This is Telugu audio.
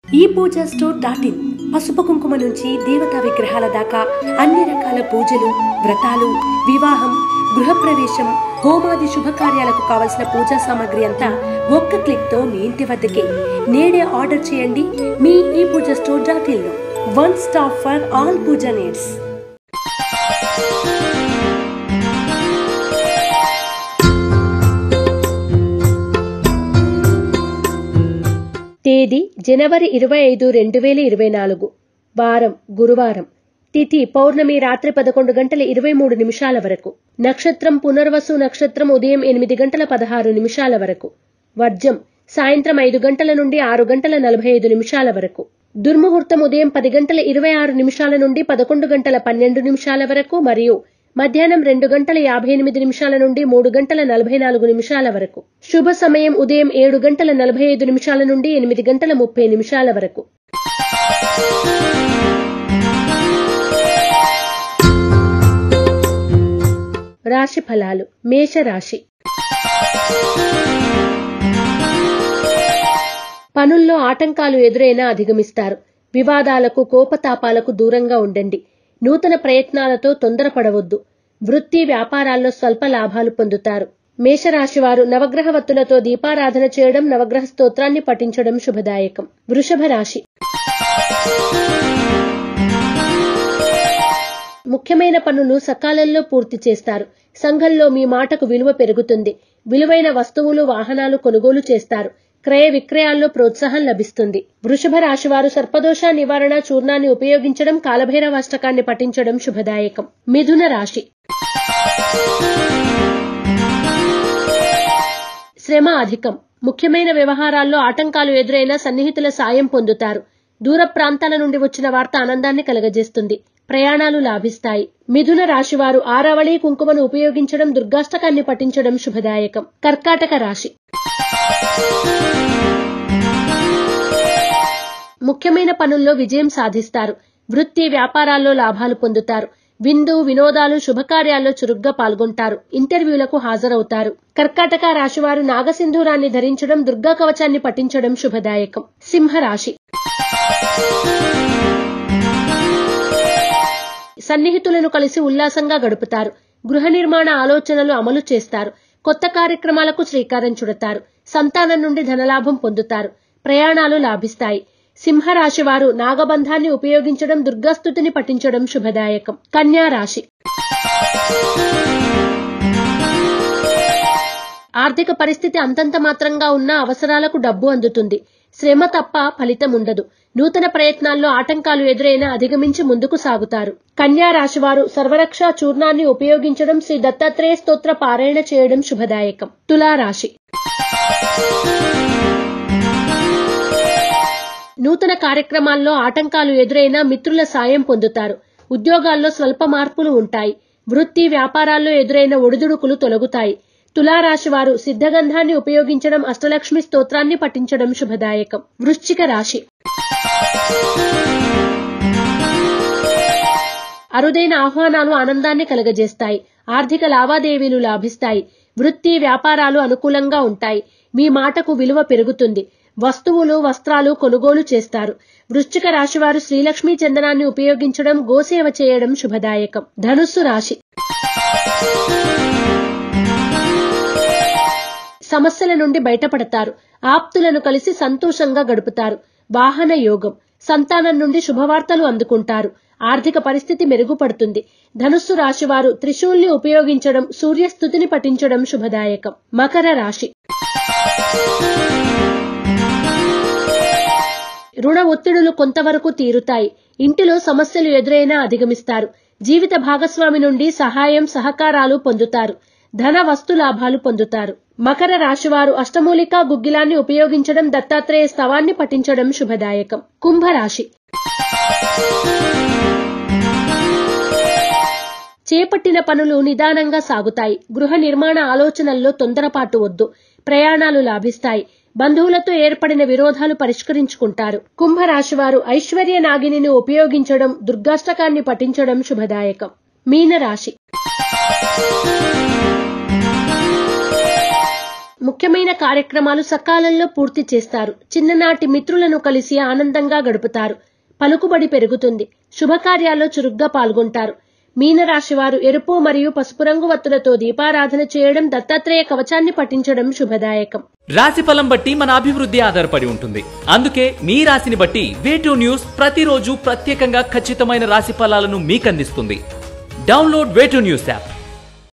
ePoojaStore.in పసుపు కుంకుమ నుంచి దేవతా విగ్రహాల దాకా అన్ని రకాల పూజలు, వ్రతాలు, వివాహం, గృహప్రవేశం, హోమాది శుభకార్యాలకు కావలసిన పూజా సామాగ్రి అంతా ఒక్క క్లిక్ తో మీ ఇంటి వద్దకే. నేడే ఆర్డర్ చేయండి మీ ePoojaStore.in లో. One stop for all puja needs. తేదీ జనవరి 25, 2024. వారం గురువారం. తిథి పౌర్ణమి రాత్రి 11:23 వరకు. నక్షత్రం పునర్వసు నక్షత్రం ఉదయం 8:16 వరకు. వర్జం సాయంత్రం 5 గంటల నుండి 6:45 వరకు. దుర్ముహూర్తం ఉదయం 10:26 నుండి 11:12 వరకు మరియు మధ్యాహ్నం 2:58 నుండి 3:44 వరకు. శుభ సమయం ఉదయం 7:45 నుండి 8:30 వరకు. రాశి ఫలాలు. మేషరాశి. పనుల్లో ఆటంకాలు ఎదురైనా అధిగమిస్తారు. వివాదాలకు, కోపతాపాలకు దూరంగా ఉండండి. నూతన ప్రయత్నాలతో తొందరపడవద్దు. వృత్తి వ్యాపారాల్లో స్వల్ప లాభాలు పొందుతారు. మేషరాశి వారు నవగ్రహ వత్తులతో దీపారాధన చేయడం, నవగ్రహ స్తోత్రాన్ని పఠించడం శుభదాయకం. వృషభ రాశి. ముఖ్యమైన పనులు సకాలంలో పూర్తి చేస్తారు. సంఘంలో మీ మాటకు విలువ పెరుగుతుంది. విలువైన వస్తువులు, వాహనాలు కొనుగోలు చేస్తారు. క్రయ విక్రయాల్లో ప్రోత్సాహం లభిస్తుంది. వృషభ రాశి వారు సర్పదోష నివారణ చూర్ణాన్ని ఉపయోగించడం, కాలభైరవాష్టకాన్ని పఠించడం శుభదాయకం. మిథున రాశి. శ్రమ అధికం. ముఖ్యమైన వ్యవహారాల్లో ఆటంకాలు ఎదురైనా సన్నిహితుల సాయం పొందుతారు. దూర ప్రాంతాల నుండి వచ్చిన వార్త ఆనందాన్ని కలగజేస్తుంది. ప్రయాణాలు లాభిస్తాయి. మిథున రాశి వారు ఆరావళి కుంకుమను ఉపయోగించడం, దుర్గాష్టకాన్ని పఠించడం శుభదాయకం. కర్కాటక రాశి. ముఖ్యమైన పనుల్లో విజయం సాధిస్తారు. వృత్తి వ్యాపారాల్లో లాభాలు పొందుతారు. విందు వినోదాలు, శుభకార్యాల్లో చురుగ్గా పాల్గొంటారు. ఇంటర్వ్యూలకు హాజరవుతారు. కర్కాటక రాశివారు నాగసింధూరాన్ని ధరించడం, దుర్గా కవచాన్ని పఠించడం శుభదాయకం. సింహరాశి. సన్నిహితులను కలిసి ఉల్లాసంగా గడుపుతారు. గృహ నిర్మాణ ఆలోచనలు అమలు చేస్తారు. కొత్త కార్యక్రమాలకు శ్రీకారం చుడతారు. సంతానం నుండి ధనలాభం పొందుతారు. ప్రయాణాలు లాభిస్తాయి. సింహరాశి వారు నాగబంధాన్ని ఉపయోగించడం, దుర్గాస్తుతిని పఠించడం శుభదాయకం. కన్యా రాశి. ఆర్థిక పరిస్థితి అంతంత మాత్రంగా ఉన్న అవసరాలకు డబ్బు అందుతుంది. శ్రమ తప్ప ఫలితం ఉండదు. నూతన ప్రయత్నాల్లో ఆటంకాలు ఎదురైనా అధిగమించి ముందుకు సాగుతారు. కన్యా రాశి వారు సర్వరక్ష చూర్ణాన్ని ఉపయోగించడం, శ్రీ దత్తాత్రేయ స్తోత్ర పారాయణ చేయడం శుభదాయకం. తులారాశి. నూతన కార్యక్రమాల్లో ఆటంకాలు ఎదురైనా మిత్రుల సాయం పొందుతారు. ఉద్యోగాల్లో స్వల్ప మార్పులు ఉంటాయి. వృత్తి వ్యాపారాల్లో ఎదురైన ఒడిదుడుకులు తొలగుతాయి. తులారాశి వారు సిద్ధగంధాన్ని ఉపయోగించడం, అష్టలక్ష్మి స్తోత్రాన్ని పఠించడం శుభదాయకం. వృశ్చిక రాశి. అరుదైన ఆహ్వానాలు ఆనందాన్ని కలగజేస్తాయి. ఆర్థిక లావాదేవీలు లాభిస్తాయి. వృత్తి వ్యాపారాలు అనుకూలంగా ఉంటాయి. మీ మాటకు విలువ పెరుగుతుంది. వస్తువులు, వస్త్రాలు కొనుగోలు చేస్తారు. వృశ్చిక రాశి వారు శ్రీలక్ష్మీ చందనాన్ని ఉపయోగించడం, గోసేవ చేయడం శుభదాయకం. ధనుస్సు రాశి. సమస్యల నుండి బయటపడతారు. ఆప్తులను కలిసి సంతోషంగా గడుపుతారు. వాహన యోగం. సంతానం నుండి శుభవార్తలు అందుకుంటారు. ఆర్థిక పరిస్థితి మెరుగుపడుతుంది. ధనుస్సు రాశి వారు త్రిశూల్ని ఉపయోగించడం, సూర్యస్తుతిని పఠించడం శుభదాయకం. మకర రాశి. రుణ ఒత్తిడులు కొంతవరకు తీరుతాయి. ఇంటిలో సమస్యలు ఎదురైనా అధిగమిస్తారు. జీవిత భాగస్వామి నుండి సహాయం, సహకారాలు పొందుతారు. ధన వస్తు లాభాలు పొందుతారు. మకర రాశివారు అష్టమూలికా గుగ్గిలాన్ని ఉపయోగించడం, దత్తాత్రేయ స్తవాన్ని పఠించడం శుభదాయకం. కుంభరాశి. చేపట్టిన పనులు నిదానంగా సాగుతాయి. గృహ నిర్మాణ ఆలోచనల్లో తొందరపాటు వద్దు. ప్రయాణాలు లాభిస్తాయి. బంధువులతో ఏర్పడిన విరోధాలు పరిష్కరించుకుంటారు. కుంభరాశివారు ఐశ్వర్య నాగిని ఉపయోగించడం, దుర్గాష్టకాన్ని పఠించడం శుభదాయకం. మీనరాశి. ముఖ్యమైన కార్యక్రమాలు సకాలంలో పూర్తి చేస్తారు. చిన్ననాటి మిత్రులను కలిసి ఆనందంగా గడుపుతారు. పలుకుబడి పెరుగుతుంది. శుభకార్యాల్లో చురుగ్గా పాల్గొంటారు. మీనరాశి వారు ఎరుపు మరియు పసుపు రంగు వత్తులతో దీపారాధన చేయడం, దత్తాత్రేయ కవచాన్ని పఠించడం శుభదాయకం. రాశి ఫలం బట్టి మన అభివృద్ధి ఆధారపడి ఉంటుంది. అందుకే మీ రాశిని బట్టి వే2 న్యూస్ ప్రతిరోజు ప్రత్యేకంగా ఖచ్చితమైన రాశి ఫలాలను మీకు అందిస్తుంది. Download Way2News app.